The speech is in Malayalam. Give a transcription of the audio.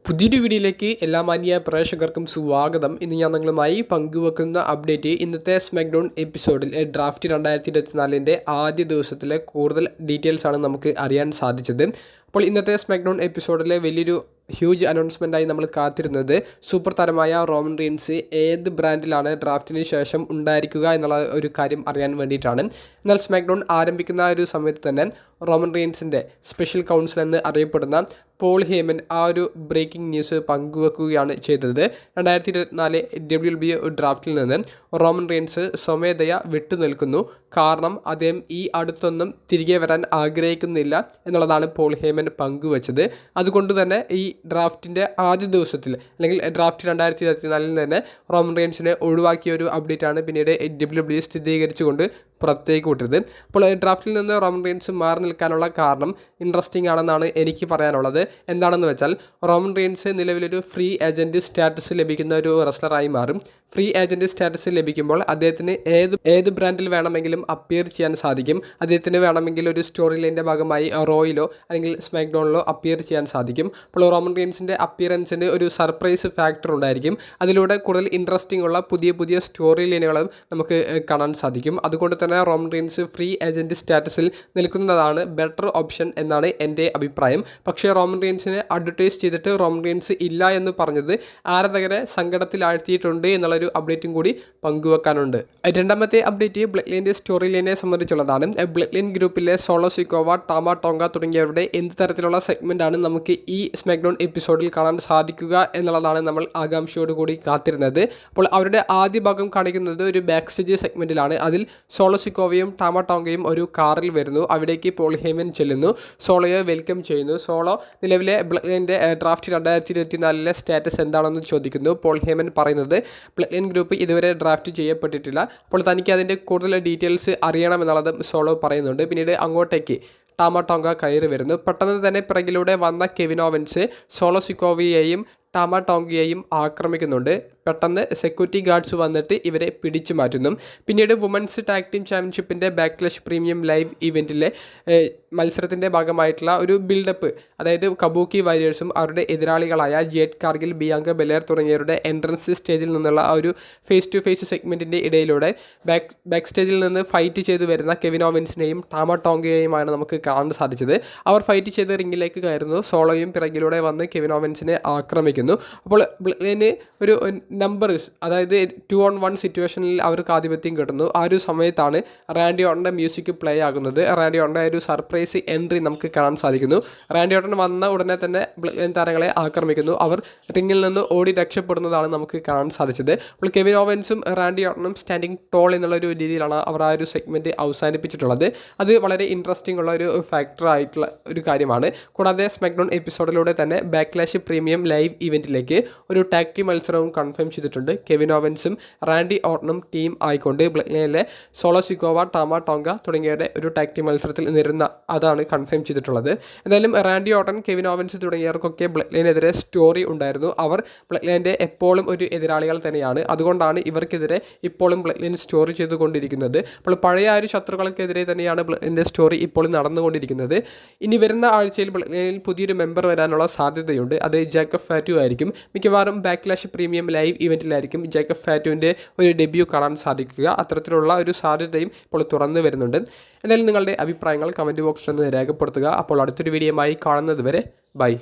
പുതിയൊരു വീഡിയോയിലേക്ക് എല്ലാ മാന്യ പ്രേക്ഷകർക്കും സ്വാഗതം. ഇന്ന് ഞാൻ നിങ്ങളുമായി പങ്കുവെക്കുന്ന അപ്ഡേറ്റ് ഇന്നത്തെ സ്മാക്ഡൗൺ എപ്പിസോഡിൽ ഡ്രാഫ്റ്റ് 2024 ആദ്യ ദിവസത്തിലെ കൂടുതൽ ഡീറ്റെയിൽസാണ് നമുക്ക് അറിയാൻ സാധിച്ചത്. അപ്പോൾ ഇന്നത്തെ സ്മാക്ഡൗൺ എപ്പിസോഡിലെ വലിയൊരു ഹ്യൂജ് അനൗൺസ്മെൻറ്റായി നമ്മൾ കാത്തിരുന്നത് സൂപ്പർ താരമായ റോമൻ റീൻസ് ഏത് ബ്രാൻഡിലാണ് ഡ്രാഫ്റ്റിന് ശേഷം ഉണ്ടായിരിക്കുക എന്നുള്ള ഒരു കാര്യം അറിയാൻ വേണ്ടിയിട്ടാണ്. എന്നാൽ സ്മാക്ഡൗൺ ആരംഭിക്കുന്ന ഒരു സമയത്ത് തന്നെ റോമൻ റീൻസിൻ്റെ സ്പെഷ്യൽ കൗൺസിൽ എന്ന് അറിയപ്പെടുന്ന പോൾ ഹേമൻ ആ ഒരു ബ്രേക്കിംഗ് ന്യൂസ് പങ്കുവെക്കുകയാണ് ചെയ്തത്. 2024 WNBA ഡ്രാഫ്റ്റിൽ നിന്ന് റോമൻ റീൻസ് സ്വമേധയാ വിട്ടുനിൽക്കുന്നു. കാരണം അദ്ദേഹം ഈ അടുത്തൊന്നും തിരികെ വരാൻ ആഗ്രഹിക്കുന്നില്ല എന്നുള്ളതാണ് പോൾ ഹേമൻ പങ്കുവച്ചത്. അതുകൊണ്ട് തന്നെ ഈ ഡ്രാഫ്റ്റിൻ്റെ ആദ്യ ദിവസത്തിൽ അല്ലെങ്കിൽ ഡ്രാഫ്റ്റ് 2024 തന്നെ റോമൻ റീൻസിനെ ഒഴിവാക്കിയ ഒരു അപ്ഡേറ്റാണ് പിന്നീട് WNBA സ്ഥിരീകരിച്ചുകൊണ്ട് പുറത്തേക്ക് വിട്ടത്. അപ്പോൾ ഡ്രാഫ്റ്റിൽ നിന്ന് റോമൻ റീൻസ് മാറി നിൽക്കാനുള്ള കാരണം ഇൻട്രസ്റ്റിംഗ് ആണെന്നാണ് എനിക്ക് പറയാനുള്ളത്. എന്താണെന്ന് വെച്ചാൽ റോമൻ റീൻസ് നിലവിലൊരു ഫ്രീ ഏജൻറ്റ് സ്റ്റാറ്റസ് ലഭിക്കുന്ന ഒരു റെസ്ലറായി മാറും. ഫ്രീ ഏജൻറ്റ് സ്റ്റാറ്റസ് ലഭിക്കുമ്പോൾ അദ്ദേഹത്തിന് ഏത് ബ്രാൻഡിൽ വേണമെങ്കിലും അപ്പിയർ ചെയ്യാൻ സാധിക്കും. അദ്ദേഹത്തിന് വേണമെങ്കിൽ ഒരു സ്റ്റോറി ലൈൻ്റെ ഭാഗമായി റോയിലോ അല്ലെങ്കിൽ സ്മാക്ഡൗണിലോ അപ്പിയർ ചെയ്യാൻ സാധിക്കും. അപ്പോൾ റോമൻ റീൻസിൻ്റെ അപ്പിയറൻസിന് ഒരു സർപ്രൈസ് ഫാക്ടർ ഉണ്ടായിരിക്കും. അതിലൂടെ കൂടുതൽ ഇൻട്രസ്റ്റിംഗ് ഉള്ള പുതിയ സ്റ്റോറി ലൈനുകളും നമുക്ക് കാണാൻ സാധിക്കും. അതുകൊണ്ട് തന്നെ റോമൻ റീൻസ് ഫ്രീ ഏജൻറ്റ് സ്റ്റാറ്റസിൽ നിൽക്കുന്നതാണ് ബെറ്റർ ഓപ്ഷൻ എന്നാണ് എൻ്റെ അഭിപ്രായം. പക്ഷേ റോമൻ റീൻസിനെ അഡ്വർടൈസ് ചെയ്തിട്ട് റോമൻ റീൻസ് ഇല്ല എന്ന് പറഞ്ഞത് ആരാധകരെ സങ്കടത്തിലാഴ്ത്തിയിട്ടുണ്ട് എന്നുള്ളൊരു അപ്ഡേറ്റും കൂടി പങ്കുവെക്കാനുണ്ട്. രണ്ടാമത്തെ അപ്ഡേറ്റ് ബ്ലഡ് ലൈൻ്റെ സ്റ്റോറി ലൈനെ സംബന്ധിച്ചുള്ളതാണ്. ബ്ലഡ് ലൈൻ ഗ്രൂപ്പിലെ സോളോ സിക്കോവ, ടാമ ടോങ്ക തുടങ്ങിയവരുടെ എന്ത് തരത്തിലുള്ള സെഗ്മെൻറ്റാണ് നമുക്ക് ഈ സ്മാക്ഡൗൺ എപ്പിസോഡിൽ കാണാൻ സാധിക്കുക എന്നുള്ളതാണ് നമ്മൾ ആകാംക്ഷയോടുകൂടി കാത്തിരുന്നത്. അപ്പോൾ അവരുടെ ആദ്യ ഭാഗം കാണിക്കുന്നത് ഒരു ബാക്ക് സ്റ്റേജ് സെഗ്മെൻറ്റിലാണ്. അതിൽ സോളോ സിക്കോവയും ടാമ ടോങ്കയും ഒരു കാറിൽ വരുന്നു. അവിടേക്ക് പോൾ ഹേമൻ ചെല്ലുന്നു, സോളോയെ വെൽക്കം ചെയ്യുന്നു. സോളോ നിലവിലെ ബ്ലഡ് ലൈൻ്റെ ഡ്രാഫ്റ്റ് 2024 സ്റ്റാറ്റസ് എന്താണെന്ന് ചോദിക്കുന്നു. പോൾ ഹേമൻ പറയുന്നത് ബ്ലഡ് ലൈൻ ഗ്രൂപ്പ് ഇതുവരെ ഡ്രാഫ്റ്റ് ചെയ്യപ്പെട്ടിട്ടില്ല, അപ്പോൾ തനിക്ക് അതിൻ്റെ കൂടുതൽ ഡീറ്റെയിൽസ് അറിയണമെന്നുള്ളത് സോളോ പറയുന്നുണ്ട്. പിന്നീട് അങ്ങോട്ടേക്ക് ടാമ ടോങ്ക കയറി വരുന്നു. പെട്ടെന്ന് തന്നെ പിറകിലൂടെ വന്ന കെവിൻ ഓവൻസ് സോളോ സിക്കോവയെയും ടാമ ടോങ്കയെയും ആക്രമിക്കുന്നുണ്ട്. പെട്ടെന്ന് സെക്യൂരിറ്റി ഗാർഡ്സ് വന്നിട്ട് ഇവരെ പിടിച്ചു മാറ്റുന്നു. പിന്നീട് വുമൻസ് ടാഗ് ടീം ചാമ്പ്യൻഷിപ്പിൻ്റെ ബാക്ക്ലാഷ് പ്രീമിയം ലൈവ് ഇവൻറ്റിലെ മത്സരത്തിൻ്റെ ഭാഗമായിട്ടുള്ള ഒരു ബിൽഡപ്പ്, അതായത് കബൂക്കി വാരിയേഴ്സും അവരുടെ എതിരാളികളായ ജേഡ് കാർഗിൽ, ബിയാങ്ക ബെലേർ തുടങ്ങിയവരുടെ എൻട്രൻസ് സ്റ്റേജിൽ നിന്നുള്ള ആ ഒരു ഫേസ് ടു ഫേസ് സെഗ്മെൻറ്റിൻ്റെ ഇടയിലൂടെ ബാക്ക് സ്റ്റേജിൽ നിന്ന് ഫൈറ്റ് ചെയ്ത് വരുന്ന കെവിൻ ഓവൻസിനെയും ടാമ ടോങ്കയെയുമാണ് നമുക്ക് കാണാൻ സാധിച്ചത്. അവർ ഫൈറ്റ് ചെയ്ത് റിങ്ങിലേക്ക് കയറുന്നു. സോളോയും പിറകിലൂടെ വന്ന് കെവിൻ ഓവൻസിനെ ആക്രമിക്കുന്നു. അപ്പോൾ ബ്ലഡിന് ഒരു നമ്പേഴ്സ്, അതായത് 2-on-1 സിറ്റുവേഷനിൽ അവർക്ക് ആധിപത്യം കിട്ടുന്നു. ആ ഒരു സമയത്താണ് റാൻഡി ഓർട്ടൻ്റെ മ്യൂസിക് പ്ലേ ആകുന്നത്. റാൻഡി ഓർട്ടൻ്റെ ഒരു സർപ്രൈസ് എൻട്രി നമുക്ക് കാണാൻ സാധിക്കുന്നു. റാൻഡി ഓർട്ടൻ വന്ന ഉടനെ തന്നെ ബ്ലഡ് താരങ്ങളെ ആക്രമിക്കുന്നു. അവർ റിങ്ങിൽ നിന്ന് ഓടി രക്ഷപ്പെടുന്നതാണ് നമുക്ക് കാണാൻ സാധിച്ചത്. അപ്പോൾ കെവിൻ ഓവൻസും റാൻഡി ഓർട്ടനും സ്റ്റാൻഡിങ് ടോൾ എന്നുള്ളൊരു രീതിയിലാണ് അവർ ആ ഒരു സെഗ്മെൻറ്റ് അവസാനിപ്പിച്ചിട്ടുള്ളത്. അത് വളരെ ഇൻട്രസ്റ്റിംഗ് ഉള്ള ഒരു ഫാക്ടർ ആയിട്ടുള്ള ഒരു കാര്യമാണ്. കൂടാതെ സ്മാക്ഡൗൺ എപ്പിസോഡിലൂടെ തന്നെ ബാക്ക്ലാഷ് പ്രീമിയം ലൈവ് ഇവൻറ്റിലേക്ക് ഒരു ടാഗ് ടീം മത്സരവും കൺഫേം ചെയ്തിട്ടുണ്ട്. കെവിൻ ഓവൻസും റാൻഡി ഓർട്ടനും ടീം ആയിക്കൊണ്ട് ബ്ലഡ് ലൈനിലെ സോളോ സിക്കോവ, ടാമ ടോങ്ക തുടങ്ങിയവരുടെ ഒരു ടാഗ് ടീം മത്സരത്തിൽ നിരുന്ന അതാണ് കൺഫേം ചെയ്തിട്ടുള്ളത്. എന്തായാലും റാൻഡി ഓർട്ടൻ, കെവിൻ ഓവൻസ് തുടങ്ങിയവർക്കൊക്കെ ബ്ലഡ് ലൈനെതിരെ സ്റ്റോറി ഉണ്ടായിരുന്നു. അവർ ബ്ലഡ് ലൈൻ്റെ എപ്പോഴും ഒരു എതിരാളികൾ തന്നെയാണ്. അതുകൊണ്ടാണ് ഇവർക്കെതിരെ ഇപ്പോഴും ബ്ലഡ് ലൈൻ സ്റ്റോറി ചെയ്തുകൊണ്ടിരിക്കുന്നത്. അപ്പോൾ പഴയ ആ ഒരു ശത്രുക്കൾക്കെതിരെ തന്നെയാണ് ബ്ലഡ് ലൈൻ്റെ സ്റ്റോറി ഇപ്പോൾ നടന്നുകൊണ്ടിരിക്കുന്നത്. ഇനി വരുന്ന ആഴ്ചയിൽ ബ്ലഡ് ലൈനിൽ പുതിയൊരു മെമ്പർ വരാനുള്ള സാധ്യതയുണ്ട്. അത് ജേക്കബ് ഫാറ്റു ആയിരിക്കും. മിക്കവാറും ബാക്ക്ലാഷ് പ്രീമിയം ലൈവ് ഇവൻറ്റിലായിരിക്കും ജേക്കബ് ഫാറ്റുവിൻ്റെ ഒരു ഡെബ്യൂ കാണാൻ സാധിക്കുക. അത്തരത്തിലുള്ള ഒരു സാധ്യതയും ഇപ്പോൾ തുറന്നു വരുന്നുണ്ട്. എന്തായാലും നിങ്ങളുടെ അഭിപ്രായങ്ങൾ കമൻറ്റ് ബോക്സിൽ നിന്ന് രേഖപ്പെടുത്തുക. അപ്പോൾ അടുത്തൊരു വീഡിയോയുമായി കാണുന്നത് വരെ ബൈ.